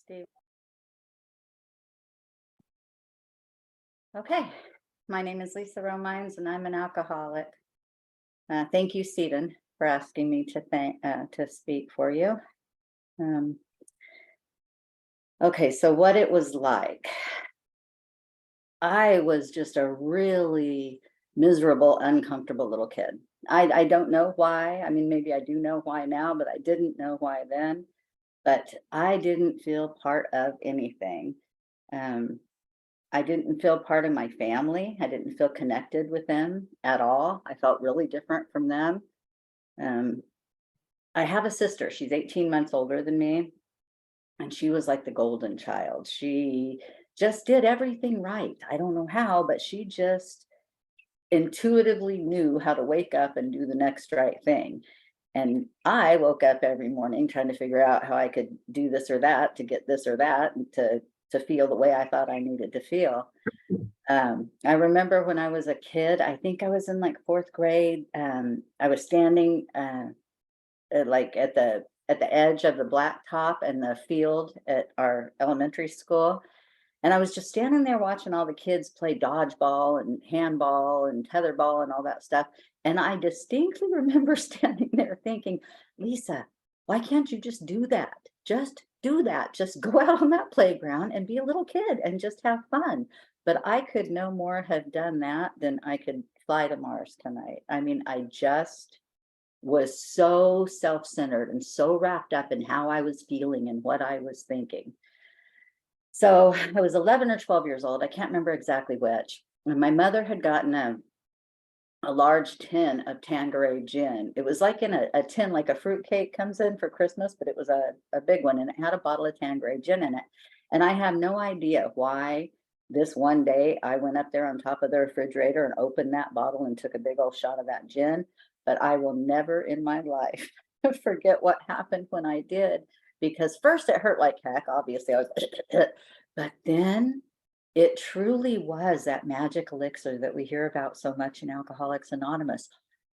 Steve. Okay, my name is Lisa Romines and I'm an alcoholic. Thank you, Stephen, for asking me to speak for you. Um, okay, so what it was like. I was just a really miserable, uncomfortable little kid. I don't know why. I mean, maybe I do know why now, but I didn't know why then. But I didn't feel part of anything. Um, I didn't feel part of my family. I didn't feel connected with them at all. I felt really different from them. Um, I have a sister. She's 18 months older than me, and she was like the golden child. She just did everything right. I don't know how, but she just intuitively knew how to wake up and do the next right thing. And I woke up every morning trying to figure out how I could do this or that to get this or that and to feel the way I thought I needed to feel. I remember when I was a kid, I think I was in like fourth grade. I was standing like at the edge of the blacktop and the field at our elementary school, and I was just standing there watching all the kids play dodgeball and handball and tetherball and all that stuff. And I distinctly remember standing there thinking, Lisa, why can't you just do that? Just do that. Just go out on that playground and be a little kid and just have fun. But I could no more have done that than I could fly to Mars tonight. I mean, I just was so self-centered and so wrapped up in how I was feeling and what I was thinking. So I was 11 or 12 years old. I can't remember exactly which. And my mother had gotten a large tin of Tanqueray gin. It was like in a tin, like a fruit cake comes in for Christmas, but it was a big one, and it had a bottle of Tanqueray gin in it. And I have no idea why this one day I went up there on top of the refrigerator and opened that bottle and took a big old shot of that gin. But I will never in my life forget what happened when I did, because first it hurt like heck. Obviously, I was, but then it truly was that magic elixir that we hear about so much in Alcoholics Anonymous.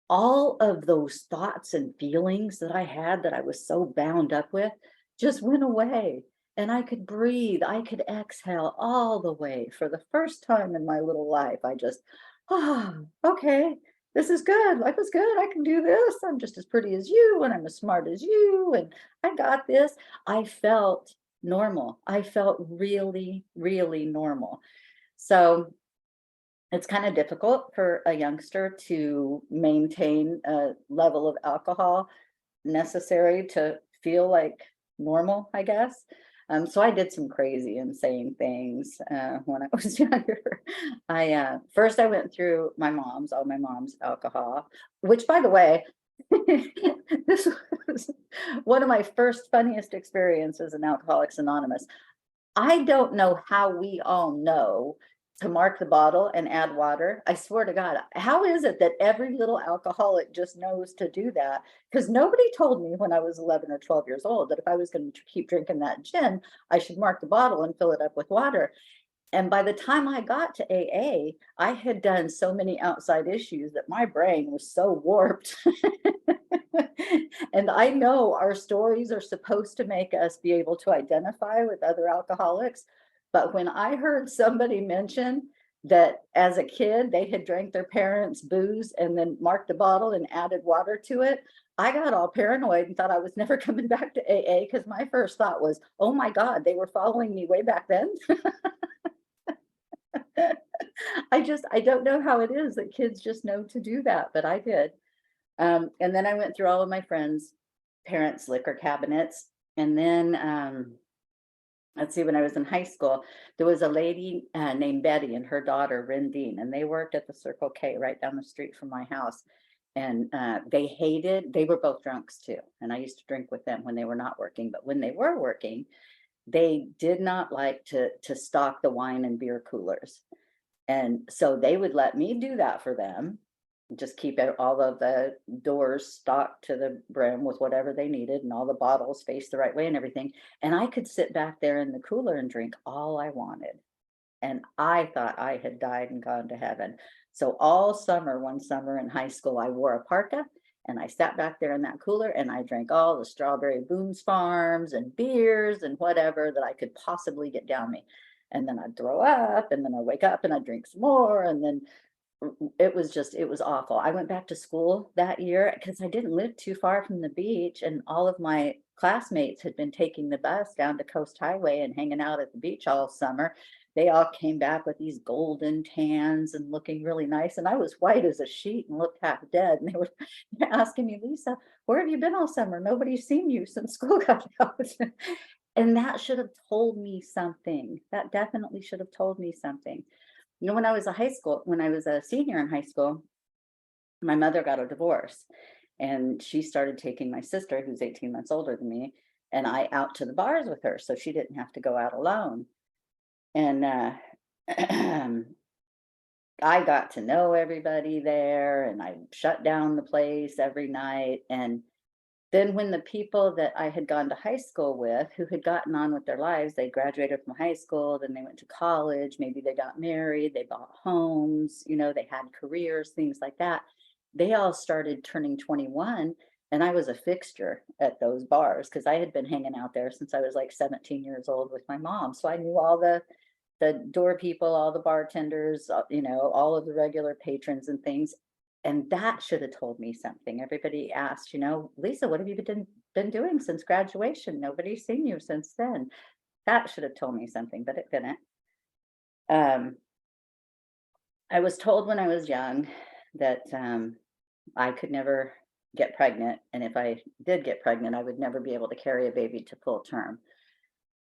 All of those thoughts and feelings that I had that I was so bound up with just went away. And I could breathe, I could exhale all the way for the first time in my little life. I just, okay, this is good. Life is good. I can do this. I'm just as pretty as you, and I'm as smart as you, and I got this. I felt normal. I felt really, really normal. So it's kind of difficult for a youngster to maintain a level of alcohol necessary to feel like normal, I guess. So I did some crazy, insane things when I was younger. I first I went through all my mom's alcohol, which, by the way, this was one of my first funniest experiences in Alcoholics Anonymous. I don't know how we all know to mark the bottle and add water. I swear to God, how is it that every little alcoholic just knows to do that? Because nobody told me when I was 11 or 12 years old that if I was going to keep drinking that gin, I should mark the bottle and fill it up with water. And by the time I got to AA, I had done so many outside issues that my brain was so warped. And I know our stories are supposed to make us be able to identify with other alcoholics. But when I heard somebody mention that as a kid, they had drank their parents' booze and then marked a bottle and added water to it, I got all paranoid and thought I was never coming back to AA, because my first thought was, oh my God, they were following me way back then. I don't know how it is that kids just know to do that, but I did. And then I went through all of my friends' parents' liquor cabinets. And then, let's see, when I was in high school, there was a lady named Betty and her daughter, Rendine, and they worked at the Circle K right down the street from my house. And they were both drunks too. And I used to drink with them when they were not working. But when they were working, they did not like to stock the wine and beer coolers. And so they would let me do that for them, just keep all of the doors stocked to the brim with whatever they needed and all the bottles faced the right way and everything. And I could sit back there in the cooler and drink all I wanted. And I thought I had died and gone to heaven. So all summer, one summer in high school, I wore a parka And I sat back there in that cooler and I drank all the strawberry Boone's Farms and beers and whatever that I could possibly get down me. And then I'd throw up and then I'd wake up and I'd drink some more. And then it was awful. I went back to school that year because I didn't live too far from the beach, and all of my classmates had been taking the bus down to Coast Highway and hanging out at the beach all summer. They all came back with these golden tans and looking really nice, and I was white as a sheet and looked half dead. And they were asking me, Lisa, where have you been all summer? Nobody's seen you since school got out. And that should have told me something. That definitely should have told me something. You know, when I was a senior in high school, my mother got a divorce and she started taking my sister, who's 18 months older than me, and I out to the bars with her so she didn't have to go out alone. And I got to know everybody there and I shut down the place every night. And then when the people that I had gone to high school with, who had gotten on with their lives, they graduated from high school, then they went to college, maybe they got married, they bought homes, you know, they had careers, things like that. They all started turning 21, and I was a fixture at those bars because I had been hanging out there since I was like 17 years old with my mom. So I knew all the door people, all the bartenders, you know, all of the regular patrons and things. And that should have told me something. Everybody asked, you know, Lisa, what have you been doing since graduation? Nobody's seen you since then. That should have told me something, but it didn't. Um, I was told when I was young that I could never get pregnant. And if I did get pregnant, I would never be able to carry a baby to full term.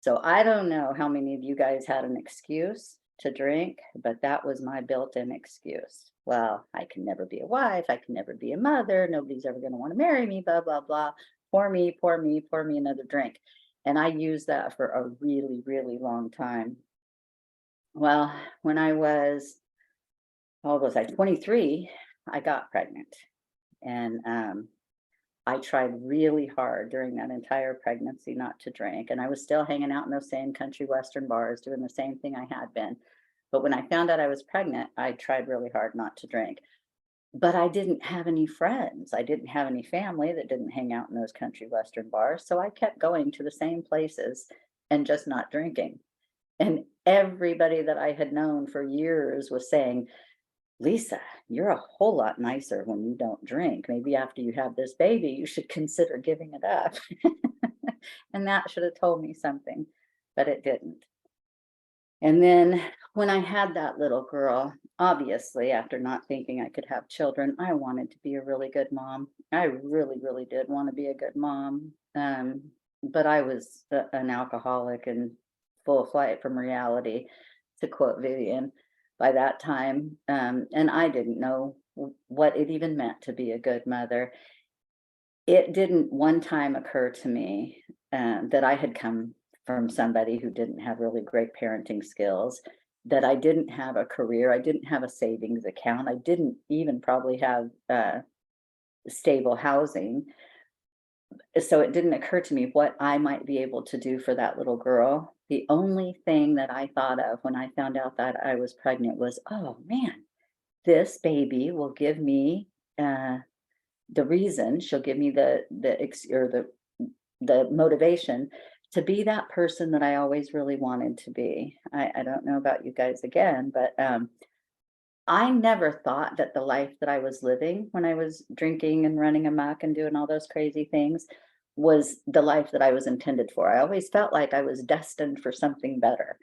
So I don't know how many of you guys had an excuse to drink, but that was my built-in excuse. Well, I can never be a wife. I can never be a mother. Nobody's ever going to want to marry me, blah, blah, blah. Pour me, pour me, pour me another drink. And I used that for a really, really long time. Well, when I was, how old was I? 23, I got pregnant. And I tried really hard during that entire pregnancy not to drink. And I was still hanging out in those same country western bars, doing the same thing I had been. But when I found out I was pregnant, I tried really hard not to drink. But I didn't have any friends. I didn't have any family that didn't hang out in those country western bars. So I kept going to the same places and just not drinking. And everybody that I had known for years was saying, Lisa, you're a whole lot nicer when you don't drink. Maybe after you have this baby, you should consider giving it up. And that should have told me something, but it didn't. And then when I had that little girl, obviously, after not thinking I could have children, I wanted to be a really good mom. I really, really did want to be a good mom. But I was an alcoholic and full flight from reality, to quote Vivian, by that time. And I didn't know what it even meant to be a good mother. It didn't one time occur to me that I had come from somebody who didn't have really great parenting skills, that I didn't have a career, I didn't have a savings account, I didn't even probably have stable housing. So it didn't occur to me what I might be able to do for that little girl. The only thing that I thought of when I found out that I was pregnant was, oh man, this baby will give me the reason, she'll give me the motivation to be that person that I always really wanted to be. I don't know about you guys again, but I never thought that the life that I was living when I was drinking and running amok and doing all those crazy things was the life that I was intended for. I always felt like I was destined for something better.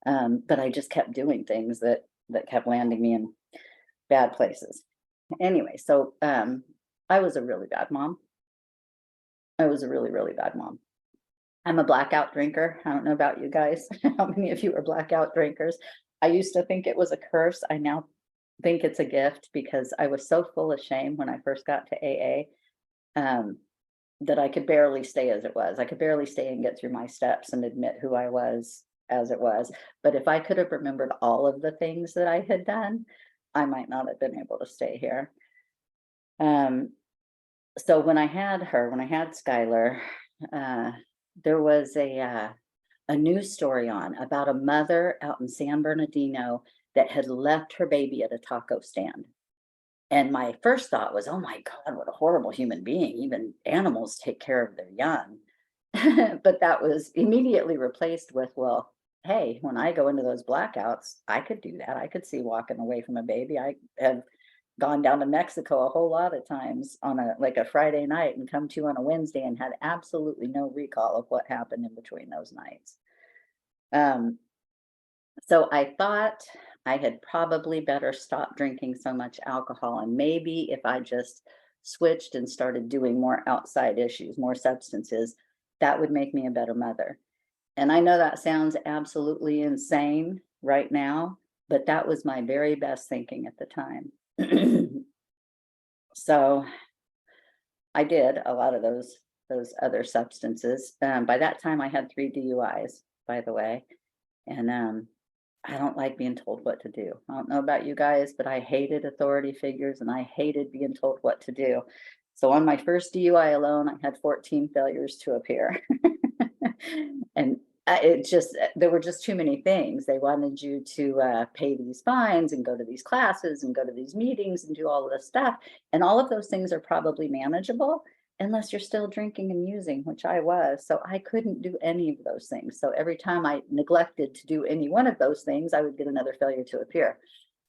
But I just kept doing things that kept landing me in bad places. Anyway, so I was a really bad mom. I was a really, really bad mom. I'm a blackout drinker. I don't know about you guys. How many of you are blackout drinkers? I used to think it was a curse. I now think it's a gift because I was so full of shame when I first got to AA, that I could barely stay as it was. I could barely stay and get through my steps and admit who I was as it was. But if I could have remembered all of the things that I had done, I might not have been able to stay here. So when I had Skylar, there was a news story on about a mother out in San Bernardino that had left her baby at a taco stand. And my first thought was, oh my God, what a horrible human being. Even animals take care of their young. But that was immediately replaced with, well, hey, when I go into those blackouts, I could do that. I could see walking away from a baby. I have gone down to Mexico a whole lot of times on a like a Friday night and come to on a Wednesday and had absolutely no recall of what happened in between those nights. Um, so I thought I had probably better stop drinking so much alcohol, and maybe if I just switched and started doing more outside issues, more substances, that would make me a better mother. And I know that sounds absolutely insane right now, but that was my very best thinking at the time. So I did a lot of those other substances. By that time, I had 3 DUIs, by the way, and I don't like being told what to do. I don't know about you guys, but I hated authority figures and I hated being told what to do. So on my first DUI alone, I had 14 failures to appear. And it just, there were just too many things. They wanted you to pay these fines and go to these classes and go to these meetings and do all of this stuff. And all of those things are probably manageable unless you're still drinking and using, which I was. So I couldn't do any of those things. So every time I neglected to do any one of those things, I would get another failure to appear,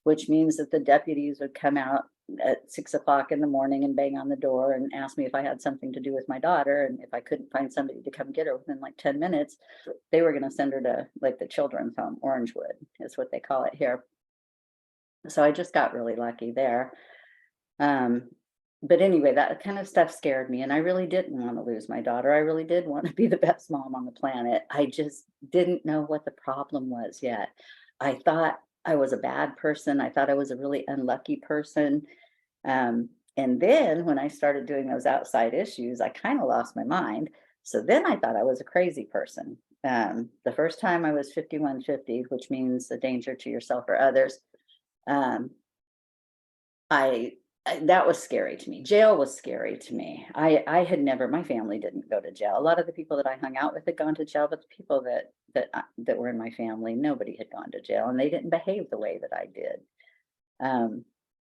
which means that the deputies would come out at 6 o'clock in the morning and bang on the door and ask me if I had something to do with my daughter. And if I couldn't find somebody to come get her within like 10 minutes, they were going to send her to like the children's home. Orangewood is what they call it here. So I just got really lucky there. Um, but anyway, that kind of stuff scared me, and I really didn't want to lose my daughter. I really did want to be the best mom on the planet. I just didn't know what the problem was yet. I thought I was a bad person. I thought I was a really unlucky person. And then when I started doing those outside issues, I kind of lost my mind. So then I thought I was a crazy person. The first time I was 5150, which means a danger to yourself or others. Um, I that was scary to me. Jail was scary to me. I had never, my family didn't go to jail. A lot of the people that I hung out with had gone to jail, but the people that were in my family, nobody had gone to jail, and they didn't behave the way that I did. Um,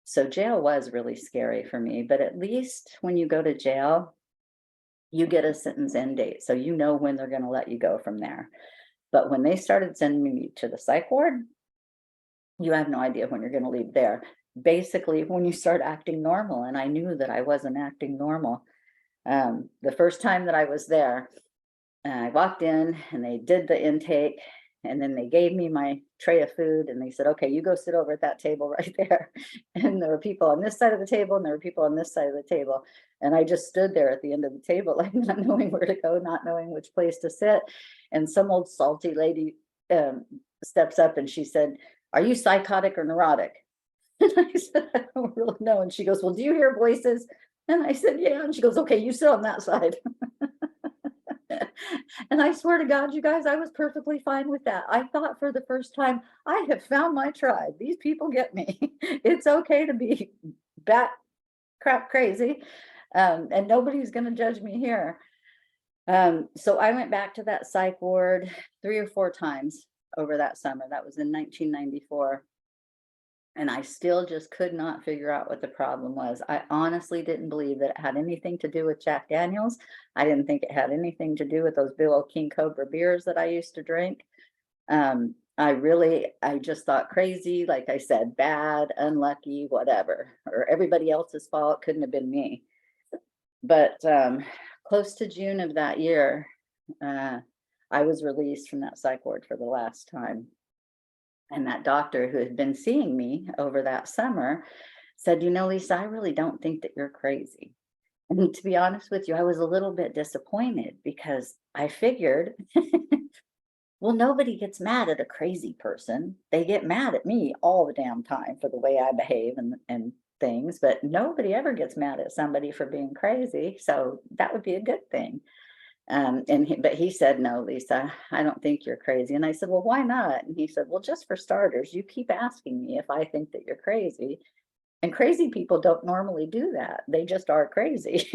so jail was really scary for me. But at least when you go to jail, you get a sentence end date, so you know when they're going to let you go from there. But when they started sending me to the psych ward, you have no idea when you're going to leave there. Basically, when you start acting normal, and I knew that I wasn't acting normal. The first time that I was there, I walked in and they did the intake, and then they gave me my tray of food and they said, okay, you go sit over at that table right there. And there were people on this side of the table and there were people on this side of the table. And I just stood there at the end of the table, like not knowing where to go, not knowing which place to sit. And some old salty lady steps up and she said, are you psychotic or neurotic? And I said, I don't really know. And she goes, well, do you hear voices? And I said, yeah. And she goes, okay, you sit on that side. And I swear to God, you guys, I was perfectly fine with that. I thought for the first time, I have found my tribe. These people get me. It's okay to be bat crap crazy. And nobody's going to judge me here. So I went back to that psych ward 3 or 4 times over that summer. That was in 1994. And I still just could not figure out what the problem was. I honestly didn't believe that it had anything to do with Jack Daniels. I didn't think it had anything to do with those Bill King Cobra beers that I used to drink. I just thought crazy, like I said, bad, unlucky, whatever, or everybody else's fault. Couldn't have been me. But close to June of that year, I was released from that psych ward for the last time. And that doctor who had been seeing me over that summer said, you know, Lisa, I really don't think that you're crazy. And to be honest with you, I was a little bit disappointed because I figured, well, nobody gets mad at a crazy person. They get mad at me all the damn time for the way I behave and things, but nobody ever gets mad at somebody for being crazy. So that would be a good thing. But he said, no, Lisa, I don't think you're crazy. And I said, well, why not? And he said, well, just for starters, you keep asking me if I think that you're crazy. And crazy people don't normally do that. They just are crazy.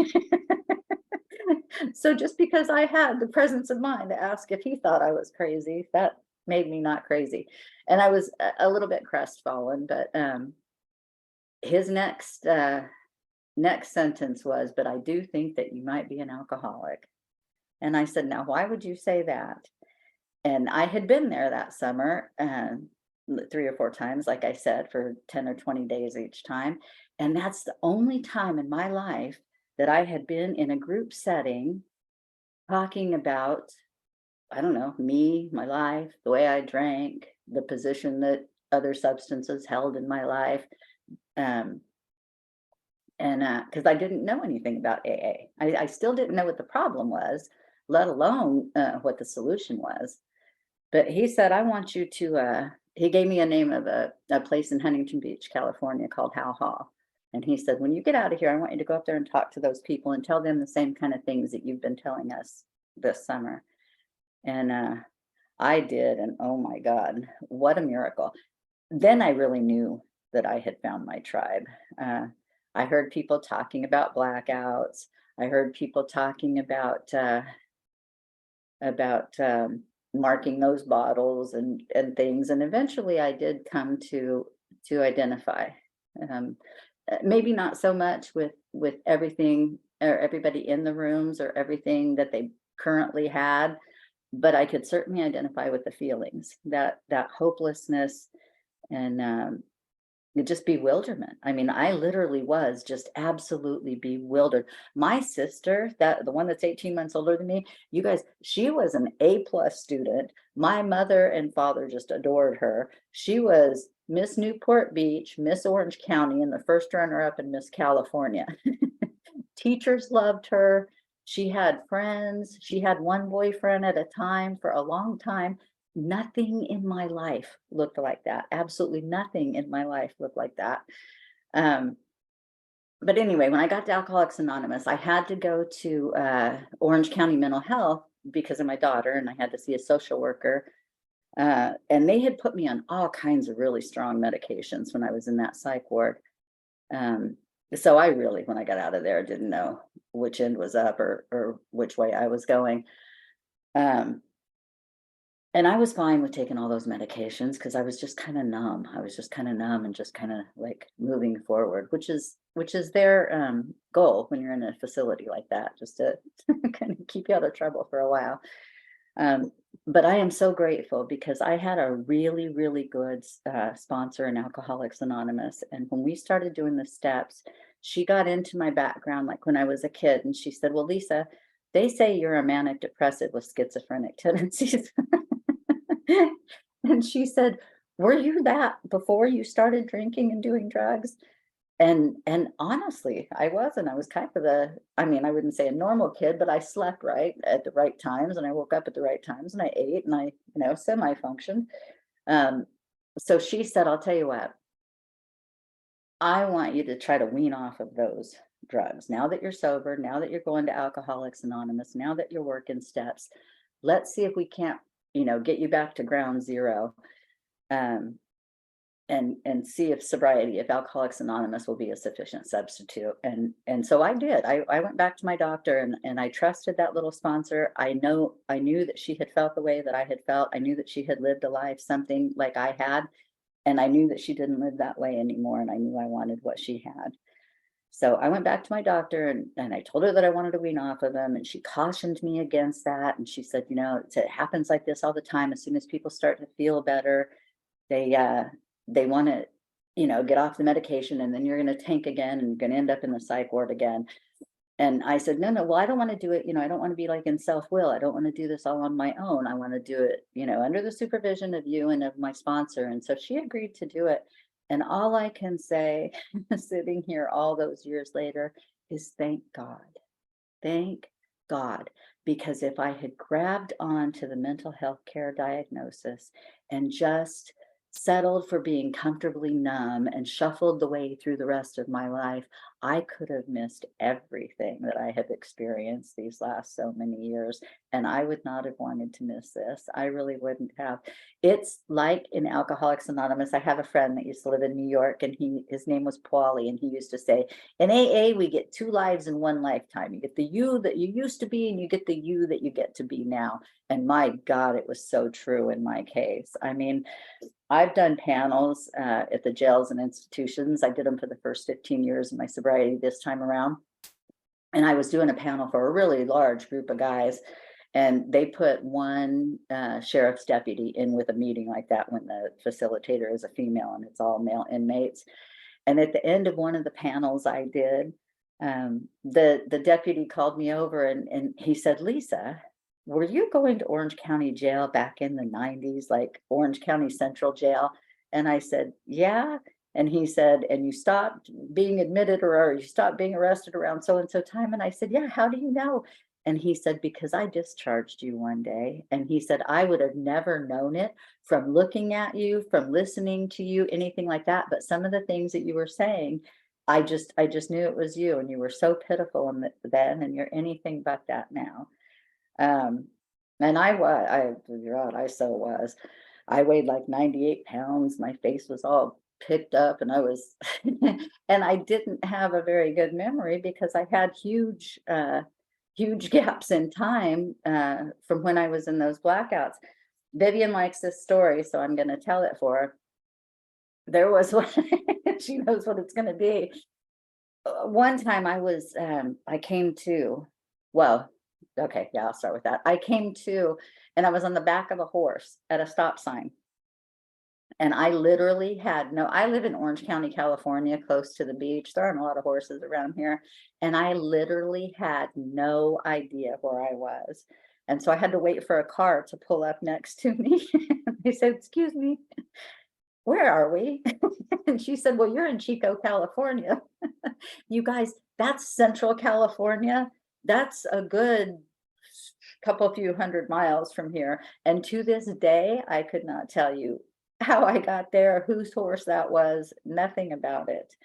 So just because I had the presence of mind to ask if he thought I was crazy, that made me not crazy. And I was a little bit crestfallen, but his next sentence was, "But I do think that you might be an alcoholic." And I said, "Now, why would you say that?" And I had been there that summer, 3 or 4 times, like I said, for 10 or 20 days each time. And that's the only time in my life that I had been in a group setting talking about, I don't know, me, my life, the way I drank, the position that other substances held in my life. Um, and because I didn't know anything about AA. I still didn't know what the problem was, let alone what the solution was. But he said, "I want you to," he gave me a name of a place in Huntington Beach, California called How Hall. And he said, "When you get out of here, I want you to go up there and talk to those people and tell them the same kind of things that you've been telling us this summer." And I did. And oh my God, what a miracle. Then I really knew that I had found my tribe. Uh, I heard people talking about blackouts. I heard people talking about marking those bottles and things. And eventually I did come to identify. Um, Maybe not so much with everything or everybody in the rooms or everything that they currently had, but I could certainly identify with the feelings, that hopelessness and just bewilderment. I mean, I literally was just absolutely bewildered. My sister, that the one that's 18 months older than me, you guys, she was an A+ student. My mother and father just adored her. She was Miss Newport Beach, Miss Orange County, and the first runner up in Miss California. Teachers loved her. She had friends. She had one boyfriend at a time for a long time. Nothing in my life looked like that. Absolutely nothing in my life looked like that. Um, but anyway, when I got to Alcoholics Anonymous, I had to go to Orange County Mental Health because of my daughter, and I had to see a social worker. And they had put me on all kinds of really strong medications when I was in that psych ward. Um, so I really, when I got out of there, didn't know which end was up or which way I was going. Um, and I was fine with taking all those medications because I was just kind of numb. I was just kind of numb and just kind of like moving forward, which is their goal when you're in a facility like that, just to kind of keep you out of trouble for a while. Um, but I am so grateful because I had a really, really good sponsor in Alcoholics Anonymous. And when we started doing the steps, she got into my background like when I was a kid. And she said, "Well, Lisa, they say you're a manic depressive with schizophrenic tendencies." And she said, "Were you that before you started drinking and doing drugs?" And honestly, I wasn't. I was kind of I mean, I wouldn't say a normal kid, but I slept right at the right times and I woke up at the right times and I ate and I semi-functioned. Um, so she said, "I'll tell you what, I want you to try to wean off of those drugs. Now that you're sober, now that you're going to Alcoholics Anonymous, now that you're working steps, let's see if we can't, get you back to ground zero. Um, and see if sobriety, if Alcoholics Anonymous will be a sufficient substitute." And so I did. I went back to my doctor and I trusted that little sponsor. I knew that she had felt the way that I had felt. I knew that she had lived a life something like I had, and I knew that she didn't live that way anymore, and I knew I wanted what she had. So I went back to my doctor and I told her that I wanted to wean off of them, and she cautioned me against that. And she said, it happens like this all the time. As soon as people start to feel better, they they want to get off the medication, and then you're going to tank again and you're going to end up in the psych ward again. And I said, "No, no, well, I don't want to do it. I don't want to be like in self-will. I don't want to do this all on my own. I want to do it, under the supervision of you and of my sponsor." And so she agreed to do it. And all I can say sitting here all those years later is thank God. Thank God, because if I had grabbed on to the mental health care diagnosis and just settled for being comfortably numb and shuffled the way through the rest of my life, I could have missed everything that I have experienced these last so many years, and I would not have wanted to miss this. I really wouldn't have. It's like in Alcoholics Anonymous. I have a friend that used to live in New York, and his name was Paulie, and he used to say, in AA, we get two lives in one lifetime. You get the you that you used to be, and you get the you that you get to be now. And my God, it was so true in my case. I mean, I've done panels at the jails and institutions. I did them for the first 15 years of my sobriety this time around. And I was doing a panel for a really large group of guys. And they put one sheriff's deputy in with a meeting like that when the facilitator is a female and it's all male inmates. And at the end of one of the panels I did, the deputy called me over and he said, Lisa, were you going to Orange County Jail back in the 90s, like Orange County Central Jail? And I said, yeah. And he said, and you stopped being admitted or you stopped being arrested around so and so time. And I said, yeah, how do you know? And he said, because I discharged you one day. And he said, I would have never known it from looking at you, from listening to you, anything like that. But some of the things that you were saying, I just knew it was you, and you were so pitiful then, and you're anything but that now. Um, and you're right, I so was. I weighed like 98 pounds. My face was all picked up, and I was, and I didn't have a very good memory because I had huge gaps in time from when I was in those blackouts. Vivian likes this story, so I'm going to tell it for her. There was one, she knows what it's going to be. One time I came to, well, okay, yeah, I'll start with that. I came to, and I was on the back of a horse at a stop sign. And I literally had no, I live in Orange County, California, close to the beach. There aren't a lot of horses around here. And I literally had no idea where I was. And so I had to wait for a car to pull up next to me. They said, excuse me, where are we? And she said, well, you're in Chico, California. You guys, that's Central California. That's a good couple few hundred miles from here. And to this day, I could not tell you how I got there, whose horse that was, nothing about it.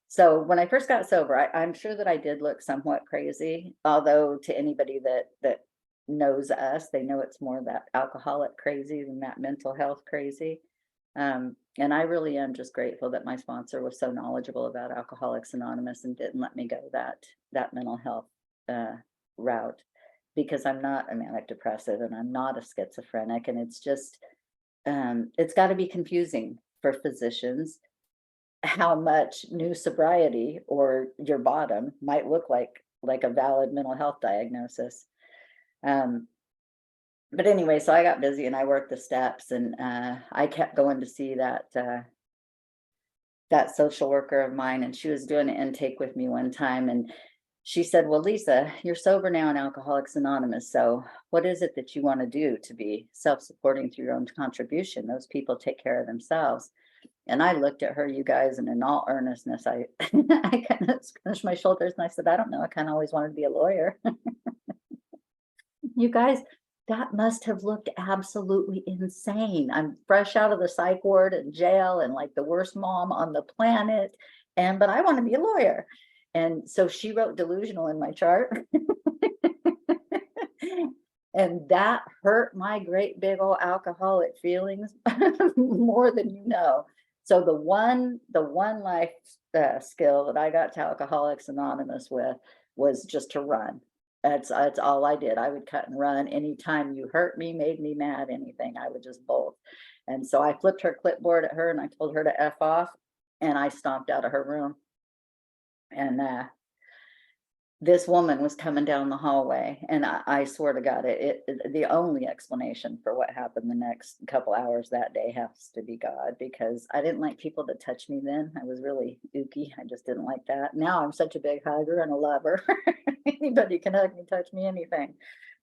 So when I first got sober, I'm sure that I did look somewhat crazy, although to anybody that knows us, they know it's more that alcoholic crazy than that mental health crazy. And I really am just grateful that my sponsor was so knowledgeable about Alcoholics Anonymous and didn't let me go that mental health route, because I'm not a manic depressive and I'm not a schizophrenic, and it's just it's got to be confusing for physicians how much new sobriety or your bottom might look like a valid mental health diagnosis. But anyway, so I got busy and I worked the steps, and I kept going to see that social worker of mine, and she was doing an intake with me one time, and she said, well, Lisa, you're sober now in Alcoholics Anonymous, so what is it that you want to do to be self-supporting through your own contribution? Those people take care of themselves. And I looked at her, you guys, and in all earnestness, I I kind of scrunched my shoulders and I said, I don't know, I kind of always wanted to be a lawyer. You guys, that must have looked absolutely insane. I'm fresh out of the psych ward and jail and like the worst mom on the planet. But I want to be a lawyer. And so she wrote delusional in my chart. And that hurt my great big old alcoholic feelings more than you know. So the one life skill that I got to Alcoholics Anonymous with was just to run. That's all I did. I would cut and run. Anytime you hurt me, made me mad, anything, I would just bolt. And so I flipped her clipboard at her and I told her to F off, and I stomped out of her room. And this woman was coming down the hallway, and I swear to God, the only explanation for what happened the next couple hours that day has to be God, because I didn't like people to touch me then. I was really ooky. I just didn't like that. Now I'm such a big hugger and a lover. Anybody can hug me, touch me, anything.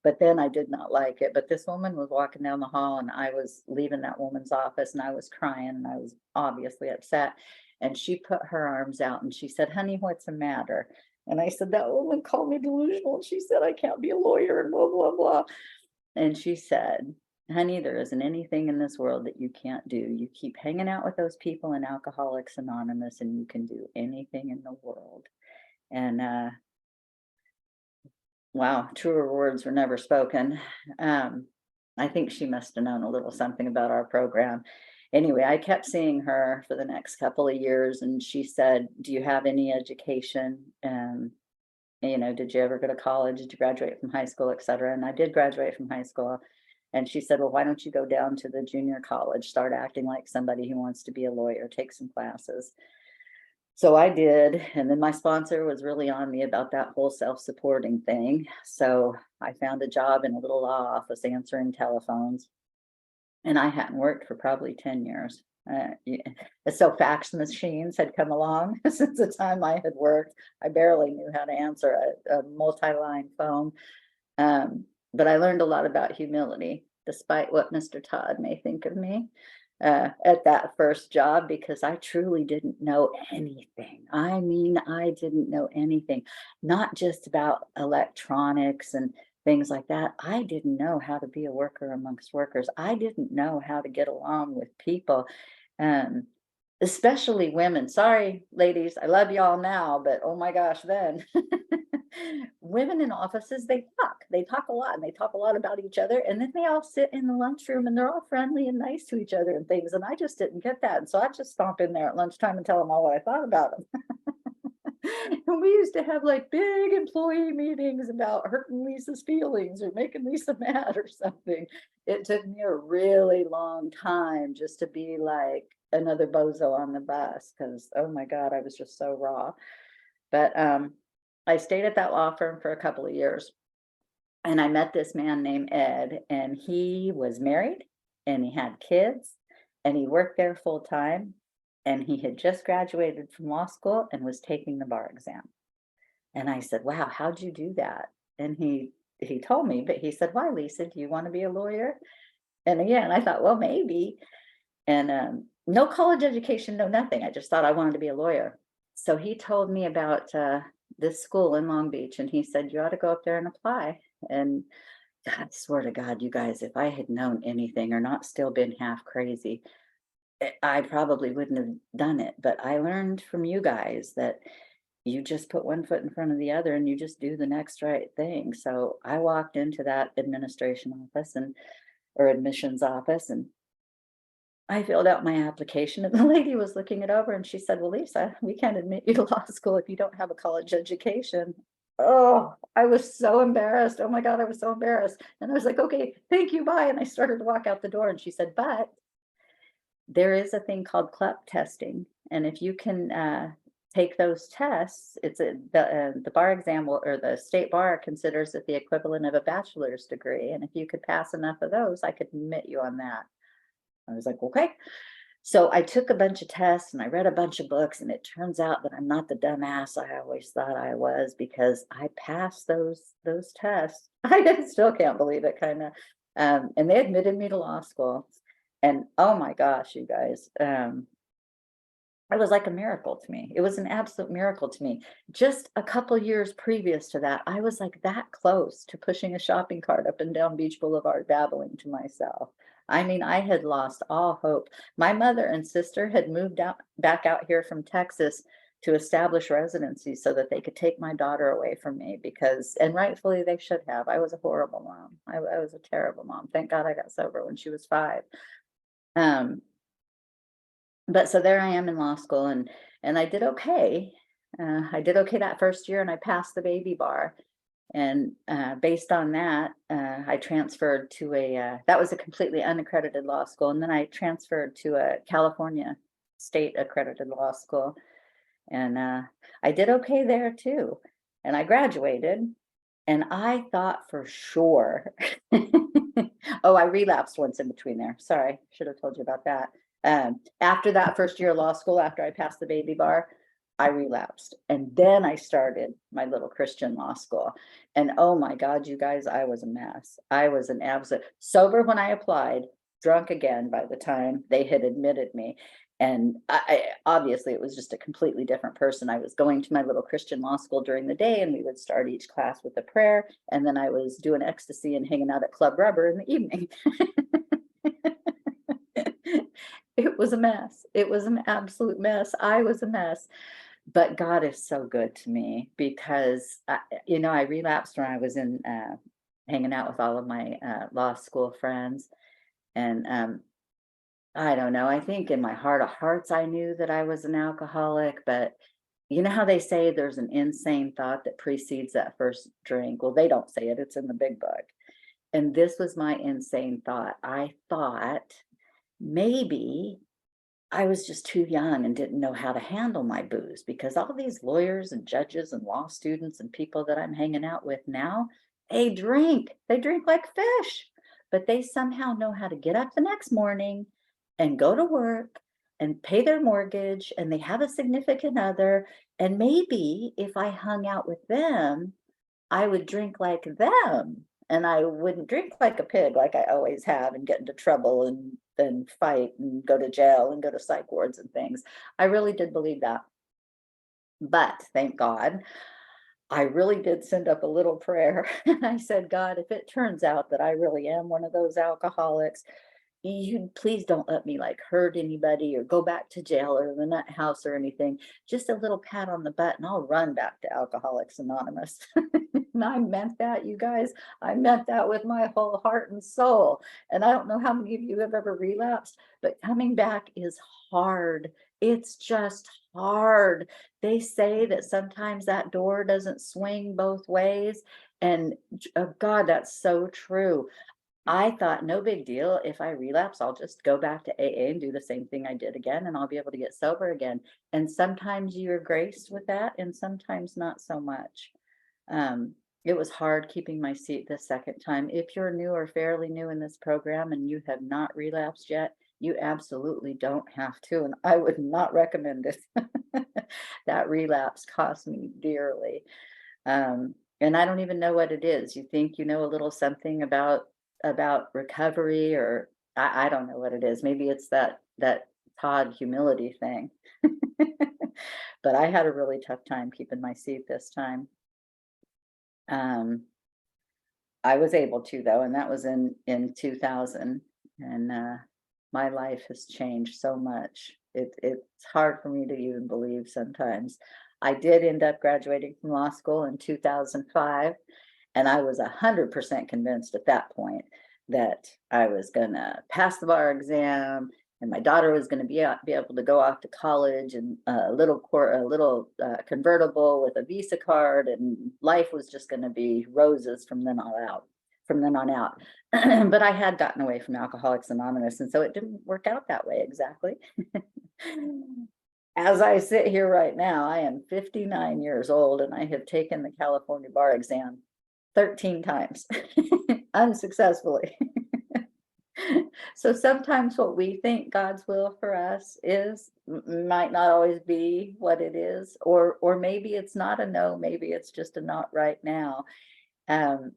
But then I did not like it. But this woman was walking down the hall, and I was leaving that woman's office, and I was crying, and I was obviously upset. And she put her arms out and she said, honey, what's the matter? And I said, that woman called me delusional. And she said, I can't be a lawyer and blah, blah, blah. And she said, Honey, there isn't anything in this world that you can't do. You keep hanging out with those people in Alcoholics Anonymous, and you can do anything in the world. And wow, truer words were never spoken. Um, I think she must have known a little something about our program. Anyway, I kept seeing her for the next couple of years, and she said, "Do you have any education? Did you ever go to college? Did you graduate from high school, et cetera?" And I did graduate from high school. And she said, "Well, why don't you go down to the junior college, start acting like somebody who wants to be a lawyer, take some classes." So I did, and then my sponsor was really on me about that whole self-supporting thing. So I found a job in a little law office answering telephones, and I hadn't worked for probably 10 years. Yeah, so fax machines had come along since the time I had worked. I barely knew how to answer a multi-line phone. Um, but I learned a lot about humility, despite what Mr. Todd may think of me, at that first job, because I truly didn't know anything. I mean, I didn't know anything, not just about electronics and things like that. I didn't know how to be a worker amongst workers. I didn't know how to get along with people, um, especially women. Sorry, ladies, I love y'all now, but oh my gosh, then. Women in offices, they talk a lot, and they talk a lot about each other, and then they all sit in the lunchroom and they're all friendly and nice to each other and things, and I just didn't get that. And so I just stomp in there at lunchtime and tell them all what I thought about them. And we used to have like big employee meetings about hurting Lisa's feelings or making Lisa mad or something. It took me a really long time just to be like another bozo on the bus, because oh my God, I was just so raw. But I stayed at that law firm for a couple of years, and I met this man named Ed, and he was married and he had kids and he worked there full time, and he had just graduated from law school and was taking the bar exam. And I said, "Wow, how'd you do that?" And he told me, but he said, "Why, Lisa, do you want to be a lawyer?" And again, I thought, well, maybe. And no college education, no nothing. I just thought I wanted to be a lawyer. So he told me about this school in Long Beach, and he said, "You ought to go up there and apply." And God, I swear to God, you guys, if I had known anything or not still been half crazy, I probably wouldn't have done it. But I learned from you guys that you just put one foot in front of the other and you just do the next right thing. So I walked into that administration office and or admissions office, and I filled out my application, and the lady was looking it over and she said, "Well, Lisa, we can't admit you to law school if you don't have a college education." Oh, I was so embarrassed. Oh my God, I was so embarrassed. And I was like, "Okay, thank you, bye." And I started to walk out the door, and she said, "But there is a thing called CLEP testing. And if you can take those tests, the bar exam will, or the state bar considers it the equivalent of a bachelor's degree. And if you could pass enough of those, I could admit you on that." I was like, "Okay." So I took a bunch of tests and I read a bunch of books, and it turns out that I'm not the dumbass I always thought I was, because I passed those tests. I still can't believe it, kind of. And they admitted me to law school. And oh my gosh, you guys, it was like a miracle to me. It was an absolute miracle to me. Just a couple years previous to that, I was like that close to pushing a shopping cart up and down Beach Boulevard, babbling to myself. I mean, I had lost all hope. My mother and sister had moved out back out here from Texas to establish residency so that they could take my daughter away from me, because, and rightfully they should have. I was a horrible mom. I was a terrible mom. Thank God I got sober when she was 5. Um, but so there I am in law school, and I did okay. I did okay that first year, and I passed the baby bar. And based on that, I transferred to that was a completely unaccredited law school. And then I transferred to a California state accredited law school. And I did okay there too. And I graduated, and I thought for sure. Oh, I relapsed once in between there. Sorry, should have told you about that. After that first year of law school, after I passed the baby bar, I relapsed. And then I started my little Christian law school. And oh my God, you guys, I was a mess. I was an absolute sober when I applied, drunk again by the time they had admitted me. And obviously it was just a completely different person. I was going to my little Christian law school during the day, and we would start each class with a prayer, and then I was doing ecstasy and hanging out at Club Rubber in the evening. It was a mess. It was an absolute mess. I was a mess. But God is so good to me because, I relapsed when I was in hanging out with all of my law school friends. And I don't know. I think in my heart of hearts, I knew that I was an alcoholic, but you know how they say there's an insane thought that precedes that first drink? Well, they don't say it, it's in the big book. And this was my insane thought. I thought maybe I was just too young and didn't know how to handle my booze, because all these lawyers and judges and law students and people that I'm hanging out with now, they drink like fish, but they somehow know how to get up the next morning and go to work and pay their mortgage, and they have a significant other. And maybe if I hung out with them, I would drink like them, and I wouldn't drink like a pig like I always have and get into trouble and then fight and go to jail and go to psych wards and things. I really did believe that. But thank God, I really did send up a little prayer. And I said, God, if it turns out that I really am one of those alcoholics, you please don't let me like hurt anybody or go back to jail or the nut house or anything. Just a little pat on the butt and I'll run back to Alcoholics Anonymous. And I meant that, you guys. I meant that with my whole heart and soul. And I don't know how many of you have ever relapsed, but coming back is hard. It's just hard. They say that sometimes that door doesn't swing both ways. And oh God, that's so true. I thought, no big deal. If I relapse, I'll just go back to AA and do the same thing I did again, and I'll be able to get sober again. And sometimes you're graced with that, and sometimes not so much. It was hard keeping my seat the second time. If you're new or fairly new in this program and you have not relapsed yet, you absolutely don't have to, and I would not recommend it. That relapse cost me dearly. And I don't even know what it is. You think you know a little something about recovery, or I don't know what it is. Maybe it's that Todd humility thing. But I had a really tough time keeping my seat this time. Um, I was able to though, and that was in 2000. And my life has changed so much. It's hard for me to even believe sometimes. I did end up graduating from law school in 2005, and I was 100% convinced at that point that I was gonna pass the bar exam, and my daughter was gonna be able to go off to college in a little convertible with a Visa card, and life was just gonna be roses from then on out. From then on out. But I had gotten away from Alcoholics Anonymous, and so it didn't work out that way exactly. As I sit here right now, I am 59 years old, and I have taken the California bar exam 13 times unsuccessfully. So sometimes what we think God's will for us is might not always be what it is, or maybe it's not a no, maybe it's just a not right now. Um,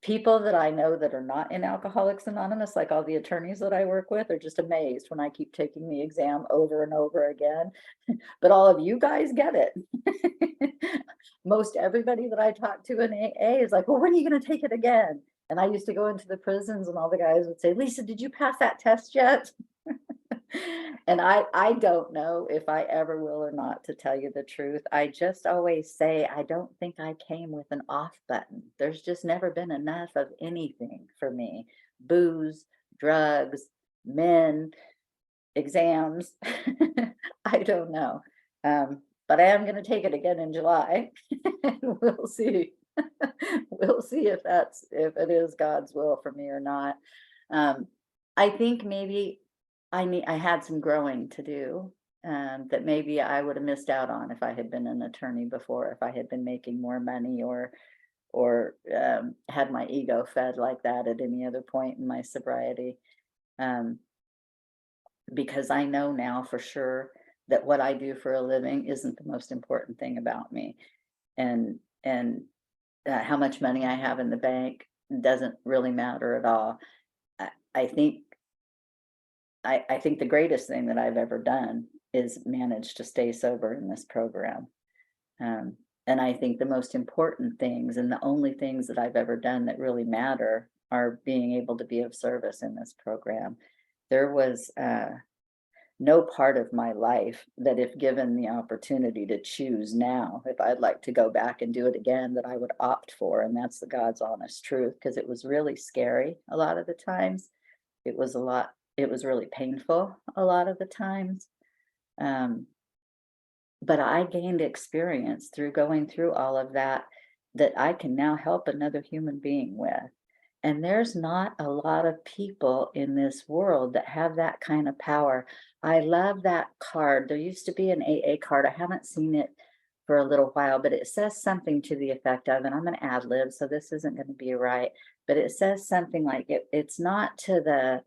People that I know that are not in Alcoholics Anonymous, like all the attorneys that I work with, are just amazed when I keep taking the exam over and over again. But all of you guys get it. Most everybody that I talk to in AA is like, well, when are you going to take it again? And I used to go into the prisons and all the guys would say, Lisa, did you pass that test yet? And I don't know if I ever will or not, to tell you the truth. I just always say I don't think I came with an off button. There's just never been enough of anything for me. Booze, drugs, men, exams. I don't know. But I am going to take it again in July. We'll see. We'll see if it is God's will for me or not. I think maybe I had some growing to do, that maybe I would have missed out on if I had been an attorney before, if I had been making more money, or had my ego fed like that at any other point in my sobriety. Um, because I know now for sure that what I do for a living isn't the most important thing about me, and how much money I have in the bank doesn't really matter at all. I think I think the greatest thing that I've ever done is manage to stay sober in this program. Um, and I think the most important things and the only things that I've ever done that really matter are being able to be of service in this program. There was no part of my life that, if given the opportunity to choose now, if I'd like to go back and do it again, that I would opt for. And that's the God's honest truth, because it was really scary a lot of the times. It was really painful a lot of the times. Um, but I gained experience through going through all of that, that I can now help another human being with. And there's not a lot of people in this world that have that kind of power. I love that card. There used to be an AA card. I haven't seen it for a little while, but it says something to the effect of, and I'm an ad lib, so this isn't going to be right, but it says something like it's not to the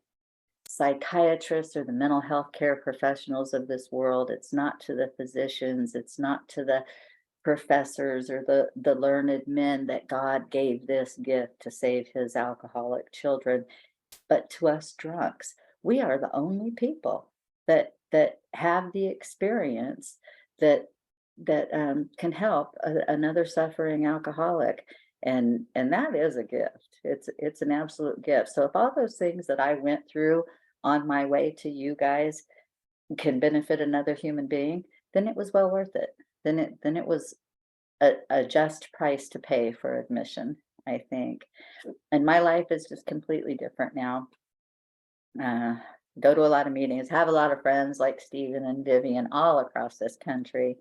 psychiatrists or the mental health care professionals of this world. It's not to the physicians. It's not to the professors or the learned men that God gave this gift to save his alcoholic children, but to us drunks. We are the only people that have the experience that can help another suffering alcoholic, and that is a gift. It's an absolute gift. So if all those things that I went through on my way to you guys can benefit another human being, then it was well worth it. Then it was a just price to pay for admission, I think. And my life is just completely different now. Uh, go to a lot of meetings, have a lot of friends like Stephen and Vivian all across this country.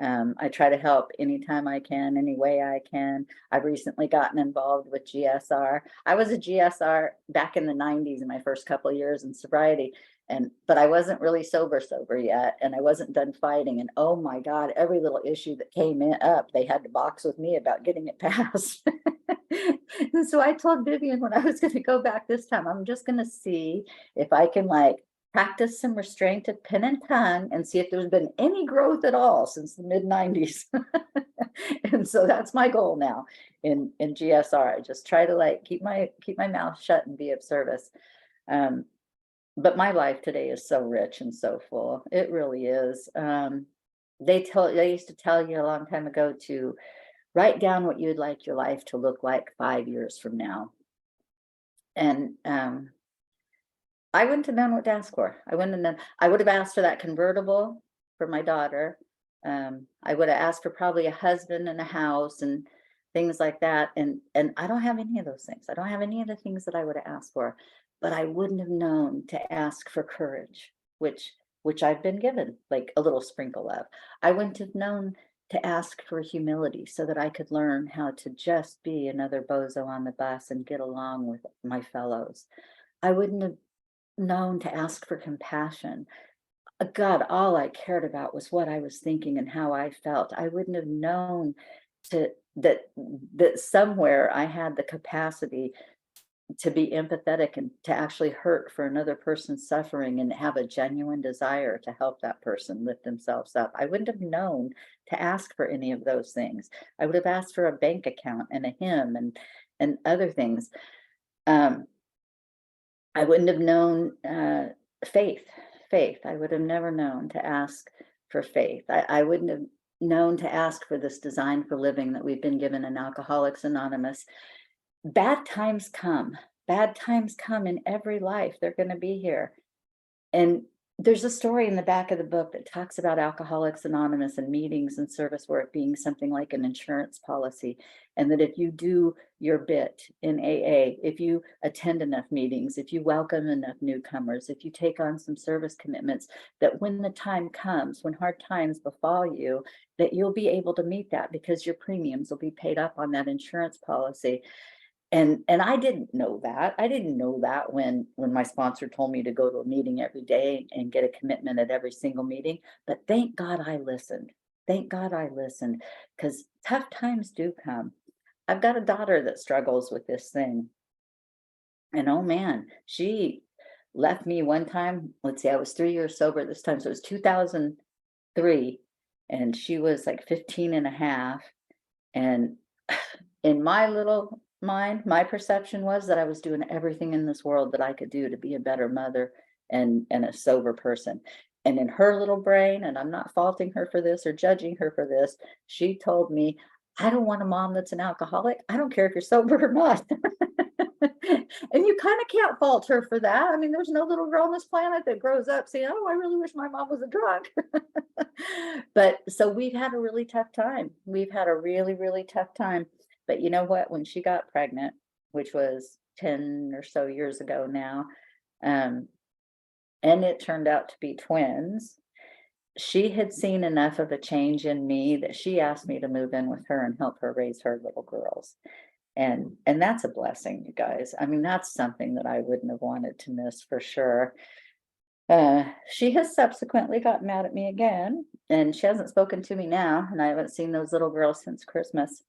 I try to help anytime I can, any way I can. I've recently gotten involved with GSR. I was a GSR back in the 90s in my first couple of years in sobriety, but I wasn't really sober yet, and I wasn't done fighting. And oh my God, every little issue that came up, they had to box with me about getting it passed. And so I told Vivian when I was going to go back this time, I'm just going to see if I can practice some restraint of pen and tongue and see if there's been any growth at all since the mid 90s. And so that's my goal now in GSR. I just try to keep my mouth shut and be of service. But my life today is so rich and so full. It really is. They used to tell you a long time ago to write down what you'd like your life to look like 5 years from now. And I wouldn't have known what to ask for. I wouldn't have known. I would have asked for that convertible for my daughter. I would have asked for probably a husband and a house and things like that. And I don't have any of those things. I don't have any of the things that I would have asked for, but I wouldn't have known to ask for courage, which I've been given like a little sprinkle of. I wouldn't have known to ask for humility so that I could learn how to just be another bozo on the bus and get along with my fellows. I wouldn't have known to ask for compassion. God, all I cared about was what I was thinking and how I felt. I wouldn't have known to that somewhere I had the capacity to be empathetic and to actually hurt for another person's suffering and have a genuine desire to help that person lift themselves up. I wouldn't have known to ask for any of those things. I would have asked for a bank account and a hymn and other things. I wouldn't have known faith. I would have never known to ask for faith. I wouldn't have known to ask for this design for living that we've been given in Alcoholics Anonymous. Bad times come. Bad times come in every life. They're going to be here. And there's a story in the back of the book that talks about Alcoholics Anonymous and meetings and service work being something like an insurance policy. And that if you do your bit in AA, if you attend enough meetings, if you welcome enough newcomers, if you take on some service commitments, that when the time comes, when hard times befall you, that you'll be able to meet that because your premiums will be paid up on that insurance policy. And I didn't know that. I didn't know that when my sponsor told me to go to a meeting every day and get a commitment at every single meeting. But thank God I listened. Thank God I listened, because tough times do come. I've got a daughter that struggles with this thing. And oh man, she left me one time. Let's see, I was 3 years sober this time. So it was 2003. And she was like 15 and a half. And in my little mind, my perception was that I was doing everything in this world that I could do to be a better mother and a sober person. And in her little brain, and I'm not faulting her for this or judging her for this, she told me, I don't want a mom that's an alcoholic. I don't care if you're sober or not. And you kind of can't fault her for that. I mean, there's no little girl on this planet that grows up saying, oh, I really wish my mom was a drunk. But so we've had a really tough time. We've had a really, really tough time. But you know what? When she got pregnant, which was 10 or so years ago now, um, and it turned out to be twins, she had seen enough of a change in me that she asked me to move in with her and help her raise her little girls. And that's a blessing, you guys. I mean, that's something that I wouldn't have wanted to miss for sure. She has subsequently got mad at me again, and she hasn't spoken to me now, and I haven't seen those little girls since Christmas.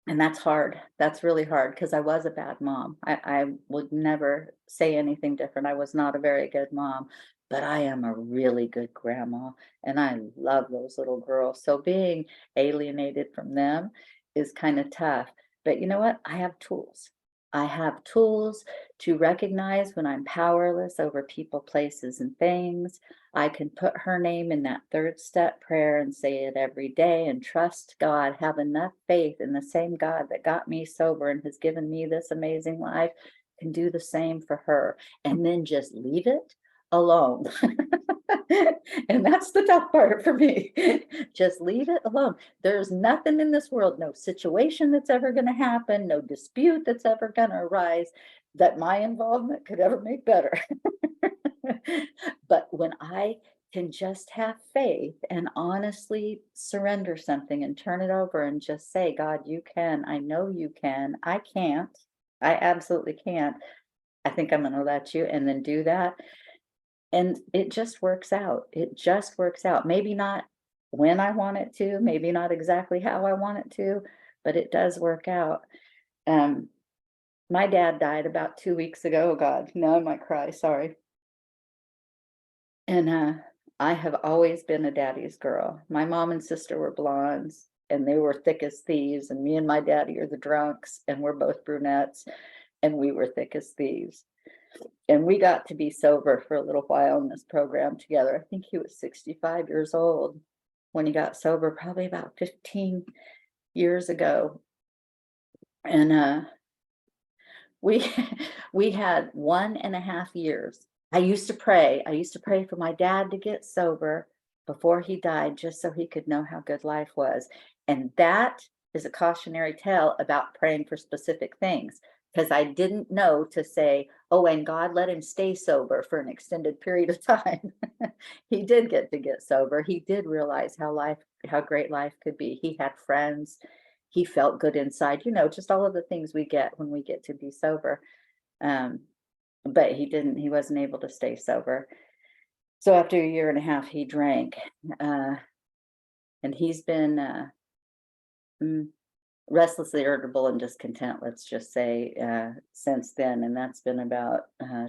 And that's hard. That's really hard because I was a bad mom. I would never say anything different. I was not a very good mom, but I am a really good grandma, and I love those little girls. So being alienated from them is kind of tough. But you know what? I have tools. I have tools to recognize when I'm powerless over people, places, and things. I can put her name in that third step prayer and say it every day and trust God, have enough faith in the same God that got me sober and has given me this amazing life, can do the same for her. And then just leave it alone. And that's the tough part for me. Just leave it alone. There's nothing in this world, no situation that's ever going to happen, no dispute that's ever going to arise that my involvement could ever make better. But when I can just have faith and honestly surrender something and turn it over and just say, God, you can, I know you can, I can't, I absolutely can't. I think I'm going to let you, and then do that. And it just works out. It just works out. Maybe not when I want it to, maybe not exactly how I want it to, but it does work out. Um, my dad died about 2 weeks ago. Oh God, now I might cry, sorry. And I have always been a daddy's girl. My mom and sister were blondes, and they were thick as thieves, and me and my daddy are the drunks, and we're both brunettes, and we were thick as thieves. And we got to be sober for a little while in this program together. I think he was 65 years old when he got sober, probably about 15 years ago. And we we had 1.5 years. I used to pray for my dad to get sober before he died, just so he could know how good life was. And that is a cautionary tale about praying for specific things, because I didn't know to say, oh, and God let him stay sober for an extended period of time. He did get to get sober. He did realize how great life could be. He had friends. He felt good inside, just all of the things we get when we get to be sober. Um, but he wasn't able to stay sober. So after a year and a half, he drank. Uh, and he's been mm, restlessly irritable and discontent, let's just say, since then. And that's been about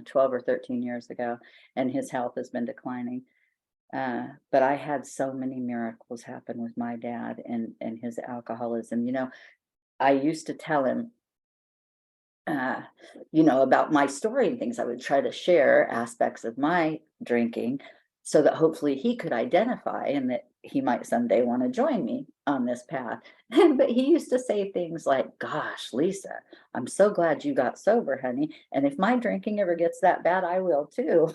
12 or 13 years ago. And his health has been declining. But I had so many miracles happen with my dad and his alcoholism. I used to tell him, uh, about my story and things. I would try to share aspects of my drinking so that hopefully he could identify and that he might someday want to join me on this path. But he used to say things like, gosh, Lisa, I'm so glad you got sober, honey. And if my drinking ever gets that bad, I will too.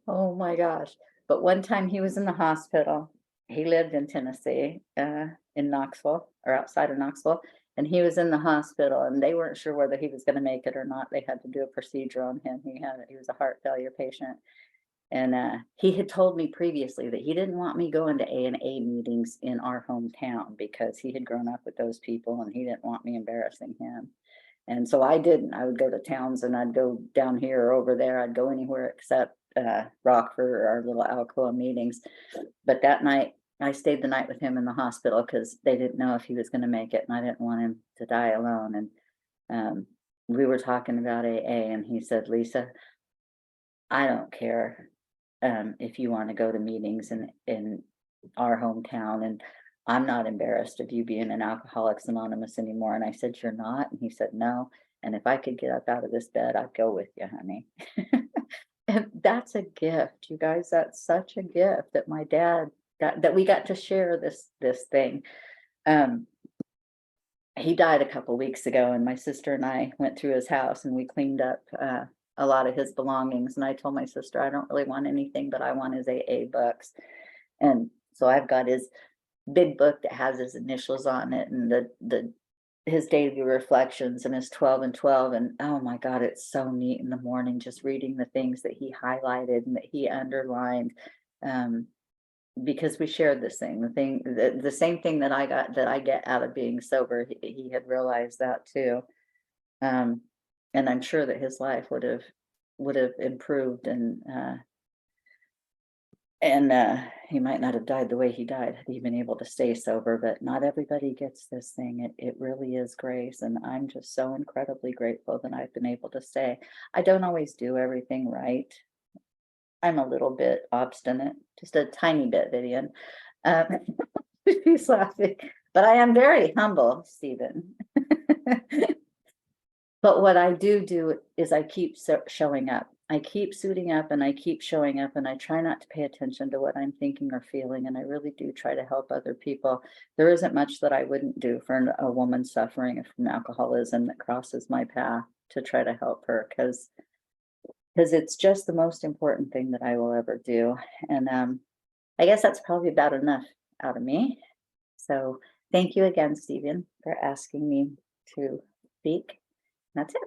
Oh my gosh. But one time he was in the hospital. He lived in Tennessee, in Knoxville or outside of Knoxville. And he was in the hospital and they weren't sure whether he was going to make it or not. They had to do a procedure on him. He was a heart failure patient. And he had told me previously that he didn't want me going to A&A meetings in our hometown because he had grown up with those people and he didn't want me embarrassing him. And so I didn't. I would go to towns and I'd go down here or over there. I'd go anywhere except Rockford or our little Alcoa meetings. But that night, I stayed the night with him in the hospital because they didn't know if he was going to make it, and I didn't want him to die alone. And we were talking about AA, and he said, Lisa, I don't care if you want to go to meetings in our hometown, and I'm not embarrassed of you being in Alcoholics Anonymous anymore. And I said, you're not? And he said, no. And if I could get up out of this bed, I'd go with you, honey. And that's a gift, you guys. That's such a gift that my dad got, that we got to share this thing. Um, he died a couple weeks ago, and my sister and I went through his house and we cleaned up a lot of his belongings. And I told my sister, I don't really want anything, but I want his AA books. And so I've got his big book that has his initials on it, and the his daily reflections, and his 12 and 12. And oh my God, it's so neat in the morning just reading the things that he highlighted and that he underlined. Um, because we shared this thing, the same thing that I get out of being sober. He had realized that too. Um, and I'm sure that his life would have improved, and he might not have died the way he died had he been able to stay sober. But not everybody gets this thing. It really is grace, and I'm just so incredibly grateful that I've been able to stay. I don't always do everything right. I'm a little bit obstinate, just a tiny bit, Vivian. Um, he's laughing, but I am very humble, Stephen. But what I do is I keep showing up. I keep suiting up, and I keep showing up, and I try not to pay attention to what I'm thinking or feeling. And I really do try to help other people. There isn't much that I wouldn't do for a woman suffering from alcoholism that crosses my path to try to help her, because it's just the most important thing that I will ever do. And I guess that's probably about enough out of me. So thank you again, Stephen, for asking me to speak. That's it.